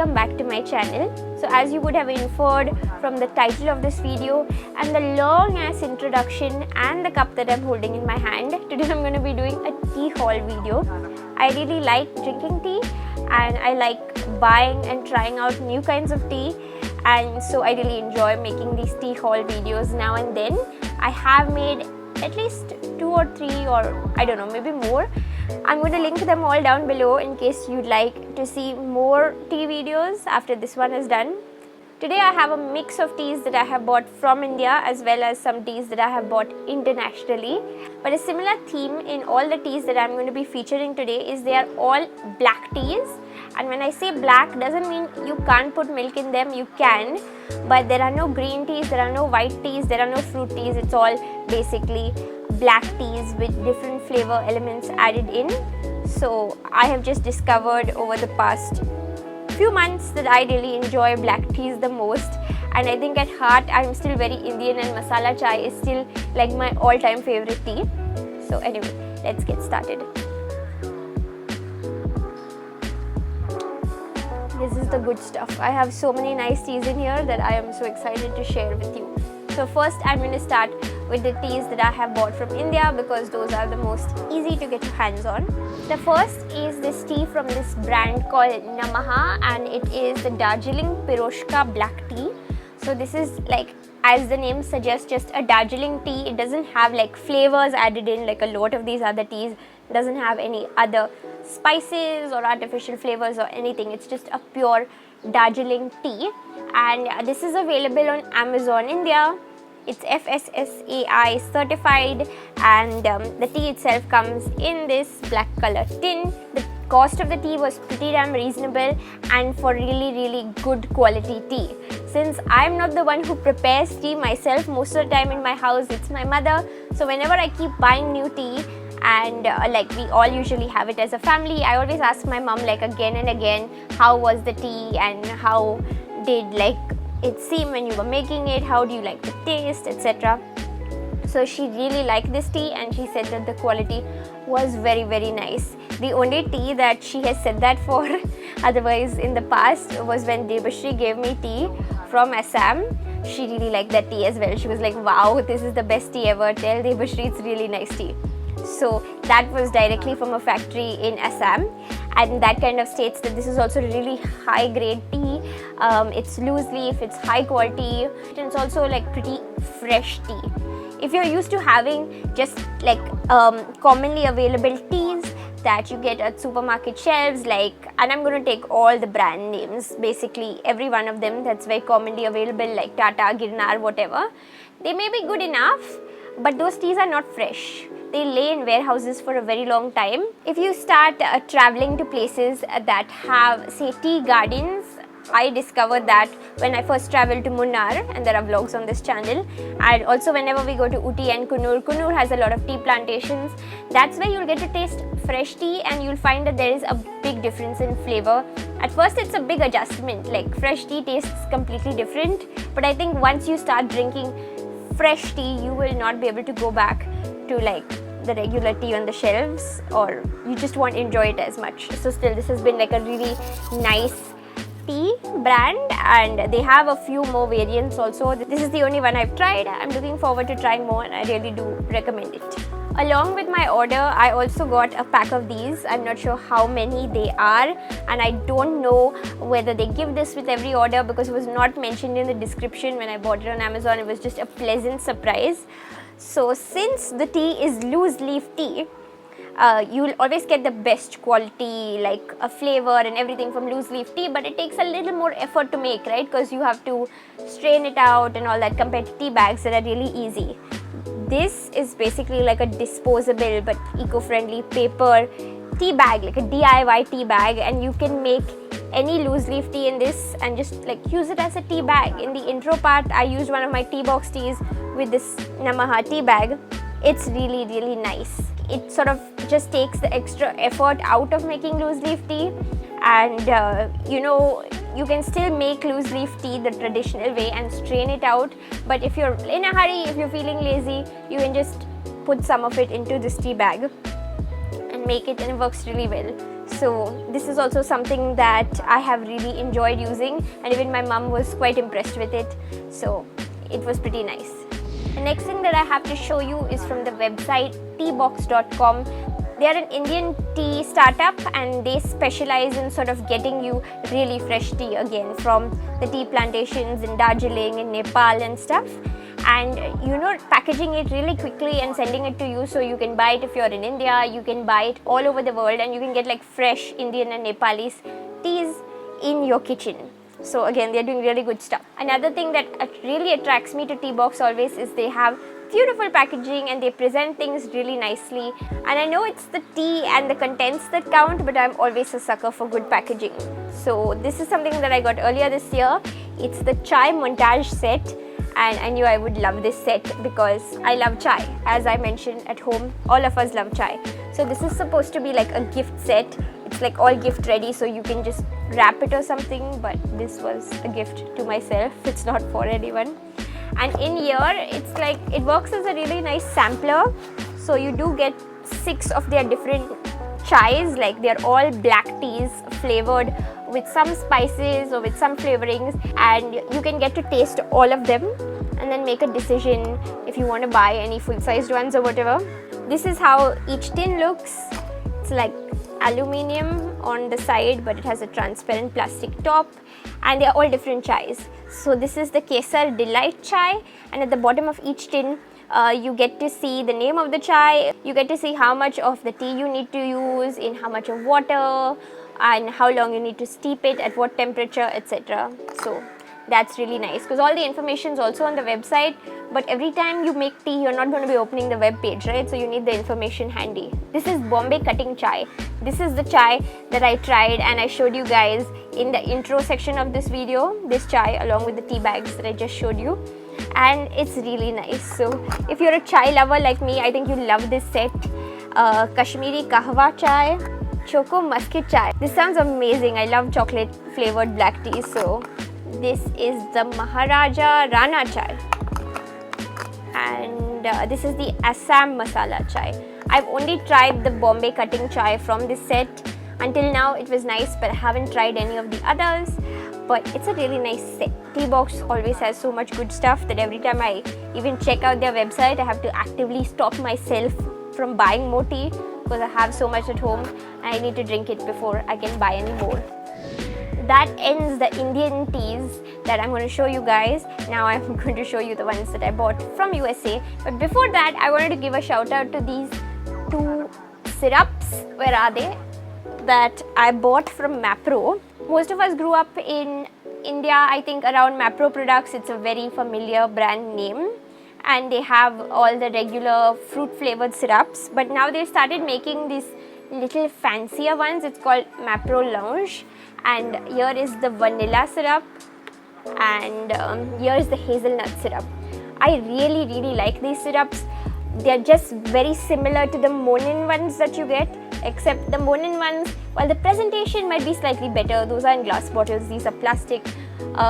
welcome back to my channel. So as you would have inferred from the title of this video and the long ass introduction and the cup that I'm holding in my hand, today I'm going to be doing a tea haul video. I really like drinking tea and I like buying and trying out new kinds of tea, and so I really enjoy making these tea haul videos now and then. I have made at least 2 or 3 or I don't know, maybe more. I'm going to link them all down below in case you'd like to see more tea videos after this one is done. Today I have a mix of teas that I have bought from India as well as some teas that I have bought internationally. But a similar theme in all the teas that I'm going to be featuring today is they are all black teas. And when I say black, doesn't mean you can't put milk in them, you can. But there are no green teas, there are no white teas, there are no fruit teas. It's all basically black teas with different flavor elements added in. So I have just discovered over the past few months that I really enjoy black teas the most, and I think at heart I'm still very Indian and masala chai is still like my all-time favorite tea. So anyway, let's get started. This is the good stuff. I have so many nice teas in here that I am so excited to share with you. So first I'm going to start with the teas that I have bought from India because those are the most easy to get your hands on. The first is this tea from this brand called Namhah, and it is the Darjeeling Piroshka Black Tea. So this is like, as the name suggests, just a Darjeeling tea. It doesn't have like flavors added in like a lot of these other teas. It doesn't have any other spices or artificial flavors or anything. It's just a pure Darjeeling tea, and this is available on Amazon India. It's FSSAI certified, and the tea itself comes in this black color tin. The cost of the tea was pretty damn reasonable and for really good quality tea. Since I'm not the one who prepares tea myself, most of the time in my house it's my mother. So whenever I keep buying new tea, and like we all usually have it as a family, I always ask my mom like again and again, how was the tea and how did like it seem when you were making it, how do you like the taste, etc. So she really liked this tea and she said that the quality was very nice. The only tea that she has said that for otherwise in the past was when Debashri gave me tea from Assam. She really liked that tea as well. She was like, wow, this is the best tea ever, tell Debashri it's really nice tea. So that was directly from a factory in Assam, and that kind of states that this is also really high grade tea. It's loose leaf, it's high quality, and it's also like pretty fresh tea. If you're used to having just like commonly available teas that you get at supermarket shelves, like, and I'm going to take all the brand names, basically every one of them that's very commonly available, like Tata, Girnar, whatever, they may be good enough, but those teas are not fresh. They lay in warehouses for a very long time. If you start traveling to places that have, say, tea gardens, I discovered that when I first traveled to Munnar, and there are vlogs on this channel, and also whenever we go to Uti and Kunur has a lot of tea plantations. That's where you'll get to taste fresh tea, and you'll find that there is a big difference in flavor. At first it's a big adjustment, like fresh tea tastes completely different, but I think once you start drinking fresh tea, you will not be able to go back to like the regular tea on the shelves, or you just won't enjoy it as much. So still, this has been like a really nice tea brand, and they have a few more variants also. This is the only one I've tried. I'm looking forward to trying more, and I really do recommend it. Along with my order, I also got a pack of these. I'm not sure how many they are, and I don't know whether they give this with every order because it was not mentioned in the description when I bought it on Amazon. It was just a pleasant surprise. So since the tea is loose leaf tea, you'll always get the best quality, like a flavor and everything from loose leaf tea, but it takes a little more effort to make, right? Because you have to strain it out and all that compared to tea bags that are really easy. This is basically like a disposable but eco-friendly paper tea bag, like a DIY tea bag, and you can make any loose leaf tea in this and just like use it as a tea bag. In the intro part, I used one of my Teabox teas with this Namhah tea bag. It's really nice. It sort of just takes the extra effort out of making loose leaf tea, and you know, you can still make loose leaf tea the traditional way and strain it out, but if you're in a hurry, if you're feeling lazy, you can just put some of it into this tea bag and make it, and it works really well. So this is also something that I have really enjoyed using, and even my mum was quite impressed with it. So it was pretty nice. The next thing that I have to show you is from the website Teabox.com. They are an Indian tea startup, and they specialize in sort of getting you really fresh tea again from the tea plantations in Darjeeling and Nepal and stuff, and packaging it really quickly and sending it to you, so you can buy it if you're in India, you can buy it all over the world, and you can get like fresh Indian and Nepalese teas in your kitchen. So again, they're doing really good stuff. Another thing that really attracts me to Teabox always is they have beautiful packaging and they present things really nicely. And I know it's the tea and the contents that count, but I'm always a sucker for good packaging. So this is something that I got earlier this year. It's the Chai Montage set, and I knew I would love this set because I love chai. As I mentioned, at home all of us love chai. So this is supposed to be like a gift set. It's like all gift ready, so you can just wrap it or something, but this was a gift to myself. It's not for anyone. And in here, it's like, it works as a really nice sampler. So you do get 6 of their different chais, like they're all black teas flavored with some spices or with some flavorings, and you can get to taste all of them and then make a decision if you want to buy any full-sized ones or whatever. This is how each tin looks. It's like aluminium on the side, but it has a transparent plastic top, and they're all different chais. So this is the Kesar Delight Chai, and at the bottom of each tin you get to see the name of the chai, you get to see how much of the tea you need to use in how much of water, and how long you need to steep it, at what temperature, etc. So that's really nice because all the information is also on the website, but every time you make tea you're not going to be opening the web page, right? So you need the information handy. This is Bombay Cutting Chai. This is the chai that I tried and I showed you guys in the intro section of this video, this chai along with the tea bags that I just showed you, and it's really nice. So if you're a chai lover like me, I think you'll love this set. Kashmiri Kahwa Chai, Choco Muscat Chai. This sounds amazing. I love chocolate flavored black tea. So this is the Maharaja Rana Chai, and this is the Assam Masala Chai. I've only tried the Bombay Cutting Chai from this set. Until now it was nice, but I haven't tried any of the others, but it's a really nice set. Teabox always has so much good stuff that every time I even check out their website, I have to actively stop myself from buying more tea because I have so much at home and I need to drink it before I can buy any more. That ends the Indian teas that I'm going to show you guys. Now I'm going to show you the ones that I bought from USA. But before that, I wanted to give a shout out to these 2 syrups. Where are they? That I bought from Mapro. Most of us grew up in India, I think, around Mapro products. It's a very familiar brand name, and they have all the regular fruit flavored syrups, but now they started making these little fancier ones. It's called Mapro Lounge, and here is the vanilla syrup, and here is the hazelnut syrup. I really like these syrups. They're just very similar to the Monin ones that you get, except the Monin ones, while the presentation might be slightly better, those are in glass bottles, these are plastic.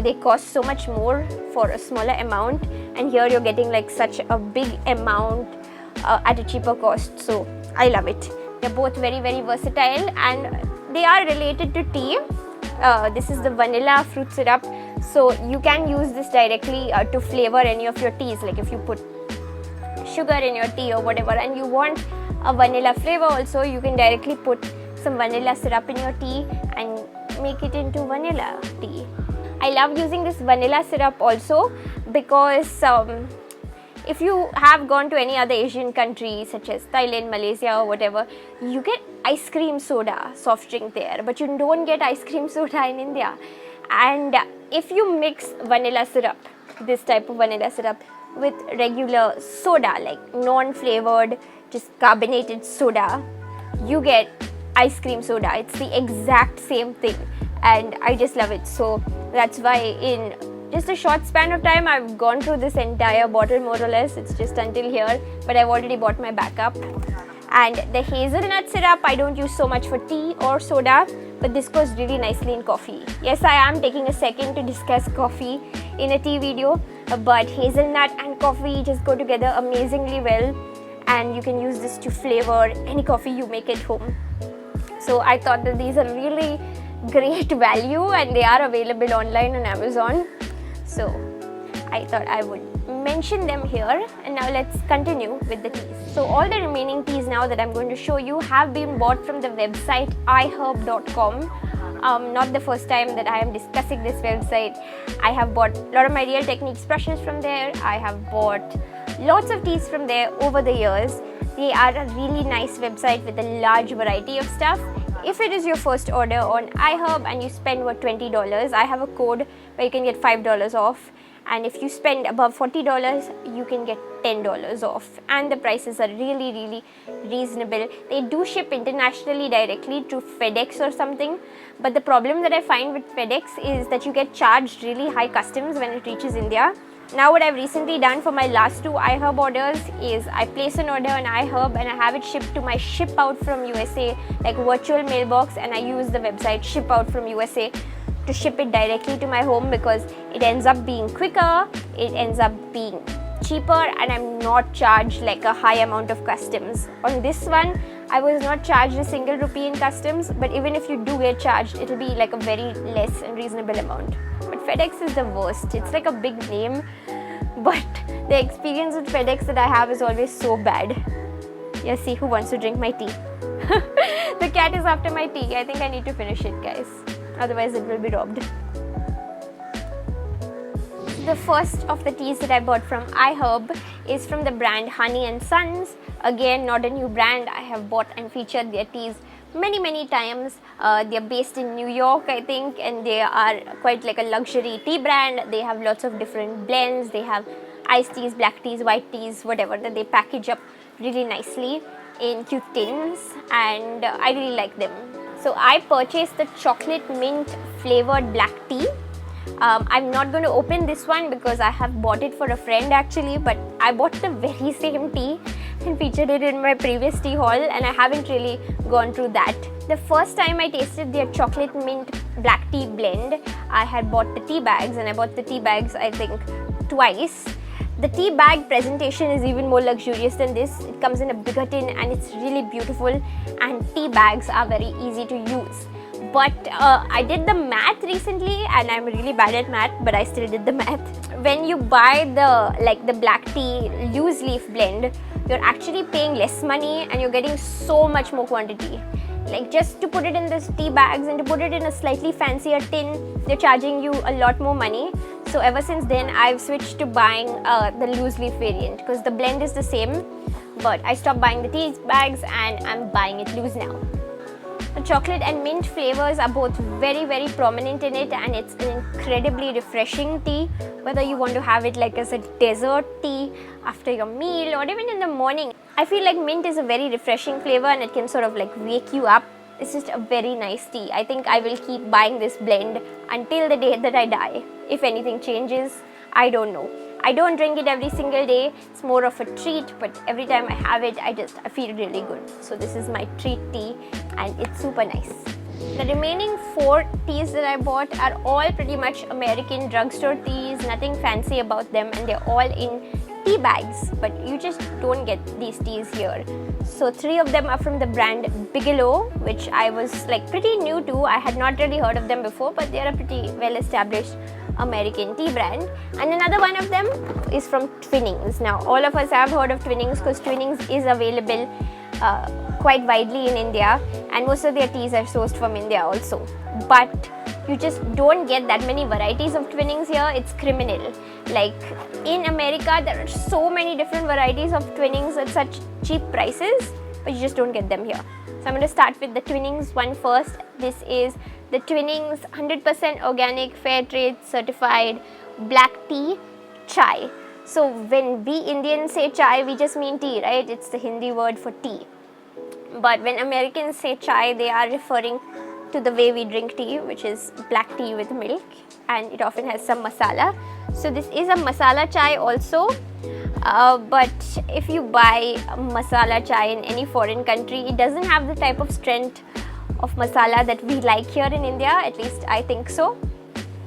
They cost so much more for a smaller amount, and here you're getting like such a big amount at a cheaper cost. So I love it. They're both very versatile, and they are related to tea. This is the vanilla fruit syrup, so you can use this directly to flavor any of your teas. Like if you put sugar in your tea or whatever and you want a vanilla flavor also, you can directly put some vanilla syrup in your tea and make it into vanilla tea. I love using this vanilla syrup also because if you have gone to any other Asian country such as Thailand, Malaysia or whatever, you get ice cream soda, soft drink there, but you don't get ice cream soda in India. And if you mix vanilla syrup, this type of vanilla syrup, with regular soda, like non-flavored, just carbonated soda, you get ice cream soda. It's the exact same thing, and I just love it. So that's why in just a short span of time, I've gone through this entire bottle more or less. It's just until here, but I've already bought my backup. And the hazelnut syrup, I don't use so much for tea or soda, but this goes really nicely in coffee. Yes, I am taking a second to discuss coffee in a tea video, but hazelnut and coffee just go together amazingly well, and you can use this to flavor any coffee you make at home. So I thought that these are really great value and they are available online on Amazon. So I thought I would mention them here, and now let's continue with the teas. So all the remaining teas now that I'm going to show you have been bought from the website iHerb.com. Not the first time that I am discussing this website. I have bought a lot of my Real Techniques brushes from there. I have bought lots of teas from there over the years. They are a really nice website with a large variety of stuff. If it is your first order on iHerb and you spend what, $20, I have a code where you can get $5 off. And if you spend above $40, you can get $10 off. And the prices are really reasonable. They do ship internationally directly to FedEx or something. But the problem that I find with FedEx is that you get charged really high customs when it reaches India. Now what I've recently done for my last 2 iHerb orders is I place an order on iHerb and I have it shipped to my ship out from USA, like virtual mailbox, and I use the website ship out from USA to ship it directly to my home because it ends up being quicker, it ends up being cheaper, and I'm not charged like a high amount of customs. On this one, I was not charged a single rupee in customs, but even if you do get charged, it'll be like a very less and reasonable amount. But FedEx is the worst. It's like a big name, but the experience with FedEx that I have is always so bad. Yeah, see, who wants to drink my tea? The cat is after my tea. I think I need to finish it, guys. Otherwise it will be robbed. The first of the teas that I bought from iHerb is from the brand Honey and Sons. Again, not a new brand. I have bought and featured their teas many times. They are based in New York, I think, and they are quite like a luxury tea brand. They have lots of different blends. They have iced teas, black teas, white teas, whatever, that they package up really nicely in cute tins, and I really like them. So I purchased the chocolate mint flavored black tea. I'm not going to open this one because I have bought it for a friend actually, but I bought the very same tea and featured it in my previous tea haul, and I haven't really gone through that. The first time I tasted their chocolate mint black tea blend, I had bought the tea bags, and I bought the tea bags I think twice. The tea bag presentation is even more luxurious than this. It comes in a bigger tin and it's really beautiful, and tea bags are very easy to use. But I did the math recently, and I'm really bad at math, but I still did the math. When you buy the black tea loose leaf blend, you're actually paying less money and you're getting so much more quantity. Like just to put it in this tea bags and to put it in a slightly fancier tin, they're charging you a lot more money. So ever since then, I've switched to buying the loose leaf variant because the blend is the same, but I stopped buying the tea bags and I'm buying it loose now. The chocolate and mint flavors are both very prominent in it, and it's an incredibly refreshing tea, whether you want to have it like as a dessert tea after your meal or even in the morning. I feel like mint is a very refreshing flavor and it can sort of like wake you up. It's just a very nice tea. I think I will keep buying this blend until the day that I die. If anything changes, I don't know. I don't drink it every single day. It's more of a treat, but every time I have it, I feel really good. So this is my treat tea and it's super nice. The remaining 4 teas that I bought are all pretty much American drugstore teas, nothing fancy about them, and they're all in tea bags, but you just don't get these teas here. So 3 of them are from the brand Bigelow, which I was like pretty new to. I had not really heard of them before, but they're a pretty well established American tea brand. And another one of them is from Twinings. Now all of us have heard of Twinings because Twinings is available quite widely in India, and most of their teas are sourced from India also. But you just don't get that many varieties of Twinings here. It's criminal. Like in America, there are so many different varieties of Twinings at such cheap prices, but you just don't get them here. So I'm going to start with the Twinings one first. This is the Twinings 100% organic, Fairtrade certified black tea chai. So when we Indians say chai, we just mean tea, right? It's the Hindi word for tea. But when Americans say chai, they are referring to the way we drink tea, which is black tea with milk, and it often has some masala. So this is a masala chai also. But if you buy masala chai in any foreign country, it doesn't have the type of strength of masala that we like here in India, at least I think so.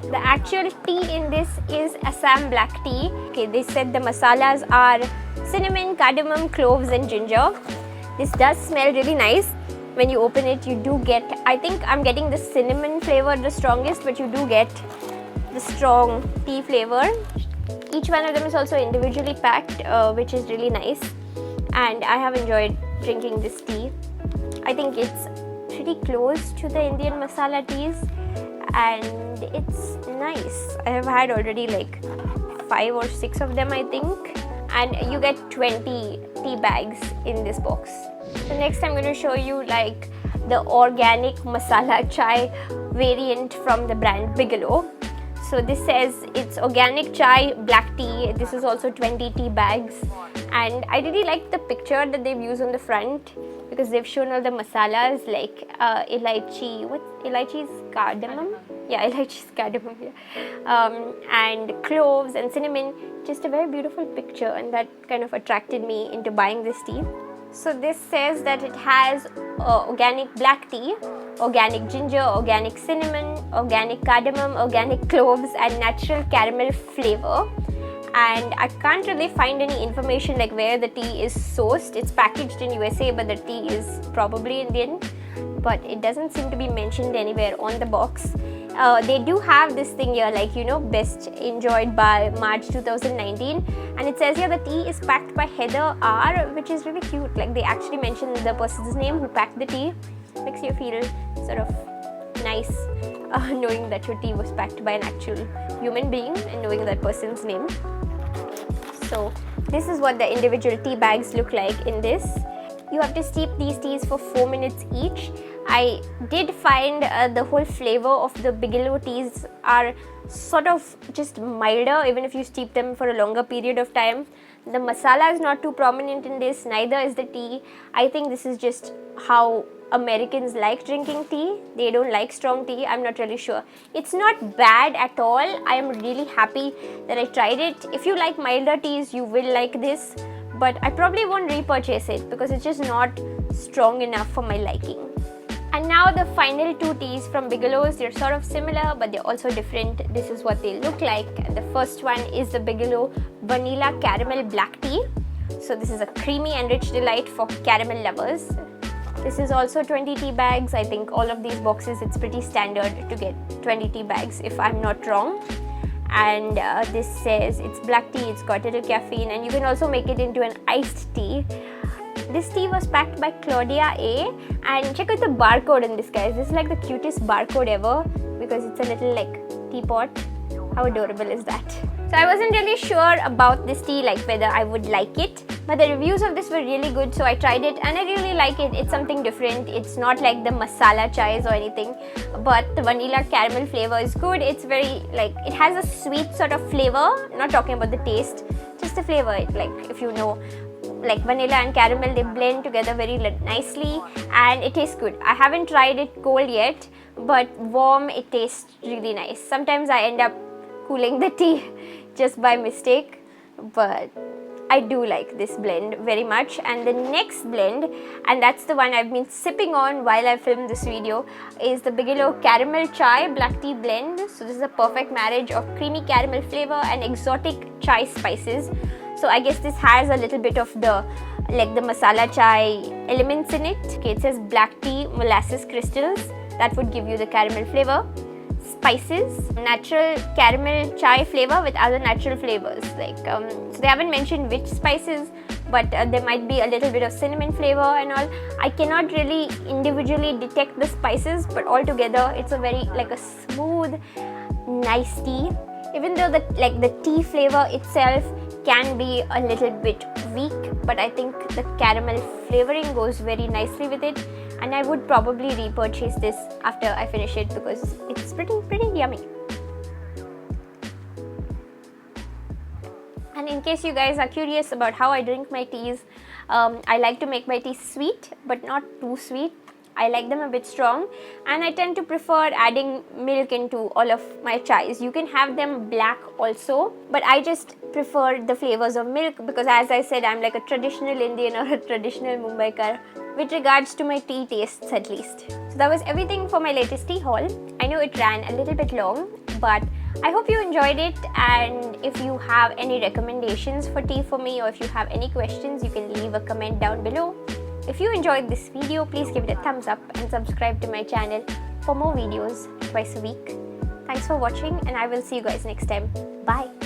The actual tea in this is Assam Black Tea. Okay, they said the masalas are cinnamon, cardamom, cloves and ginger. This does smell really nice. when you open it, you do get, I think I'm getting the cinnamon flavor the strongest, but you do get the strong tea flavor. Each one of them is also individually packed, which is really nice, and I have enjoyed drinking this tea. I think it's pretty close to the Indian masala teas, and it's nice. I have had already like 5 or 6 of them, I think, and you get 20 tea bags in this box. So next I'm going to show you like the organic masala chai variant from the brand Bigelow. So this says it's organic chai black tea. This is also 20 tea bags, and I really like the picture that they've used on the front, because they've shown all the masalas like elaichi, elaichi's cardamom? Yeah, elaichi's cardamom, yeah. And cloves and cinnamon. Just a very beautiful picture, and that kind of attracted me into buying this tea. So this says that it has organic black tea, organic ginger, organic cinnamon, organic cardamom, organic cloves, and natural caramel flavor. And I can't really find any information like where the tea is sourced. It's packaged in USA, but the tea is probably Indian, but it doesn't seem to be mentioned anywhere on the box. They do have this thing here, like, you know, best enjoyed by March 2019, and it says here the tea is packed by Heather R, which is really cute. Like, they actually mention the person's name who packed the tea. Makes you feel sort of nice knowing that your tea was packed by an actual human being and knowing that person's name. So this is what the individual tea bags look like in this. You have to steep these teas for 4 minutes each. I did find the whole flavor of the Bigelow teas are sort of just milder even if you steep them for a longer period of time. The masala is not too prominent in this, neither is the tea. I think this is just how Americans like drinking tea. They don't like strong tea. I'm not really sure. It's not bad at all. I am really happy that I tried it. If you like milder teas, you will like this, but I probably won't repurchase it because it's just not strong enough for my liking. And now the final 2 teas from Bigelow's. They're sort of similar, but they're also different. This is what they look like. And the first one is the Bigelow Vanilla Caramel Black Tea. So this is a creamy and rich delight for caramel lovers. This is also 20 tea bags. I think all of these boxes, it's pretty standard to get 20 tea bags if I'm not wrong. And this says it's black tea, it's got a little caffeine, and you can also make it into an iced tea. This tea was packed by Claudia A, and check out the barcode in this, guys. This is like the cutest barcode ever because it's a little like teapot. How adorable is that? So I wasn't really sure about this tea, like whether I would like it, but the reviews of this were really good, so I tried it and I really like it. It's something different. It's not like the masala chais or anything, but the vanilla caramel flavor is good. It's very like, it has a sweet sort of flavor. I'm not talking about the taste, just the flavor. Like, if you know, like vanilla and caramel, they blend together very nicely and it tastes good. I haven't tried it cold yet, but warm it tastes really nice. Sometimes I end up cooling the tea just by mistake, but I do like this blend very much. And the next blend, and that's the one I've been sipping on while I filmed this video, is the Bigelow Caramel Chai Black Tea Blend. So this is a perfect marriage of creamy caramel flavor and exotic chai spices. So I guess this has a little bit of the like the masala chai elements in it. Okay, it says black tea molasses crystals. That would give you the caramel flavor. Spices, natural caramel chai flavor with other natural flavors. Like so they haven't mentioned which spices, but there might be a little bit of cinnamon flavor and all. I cannot really individually detect the spices, but all together it's a very like a smooth, nice tea. Even though the tea flavor itself can be a little bit weak, but I think the caramel flavoring goes very nicely with it, and I would probably repurchase this after I finish it because it's pretty yummy. And in case you guys are curious about how I drink my teas, I like to make my tea sweet but not too sweet. I like them a bit strong, and I tend to prefer adding milk into all of my chais. You can have them black also, but I just prefer the flavors of milk because, as I said, I'm like a traditional Indian or a traditional Mumbaikar with regards to my tea tastes at least. So that was everything for my latest tea haul. I know it ran a little bit long, but I hope you enjoyed it, and if you have any recommendations for tea for me or if you have any questions, you can leave a comment down below. if you enjoyed this video, please give it a thumbs up and subscribe to my channel for more videos twice a week. Thanks for watching, and I will see you guys next time. Bye.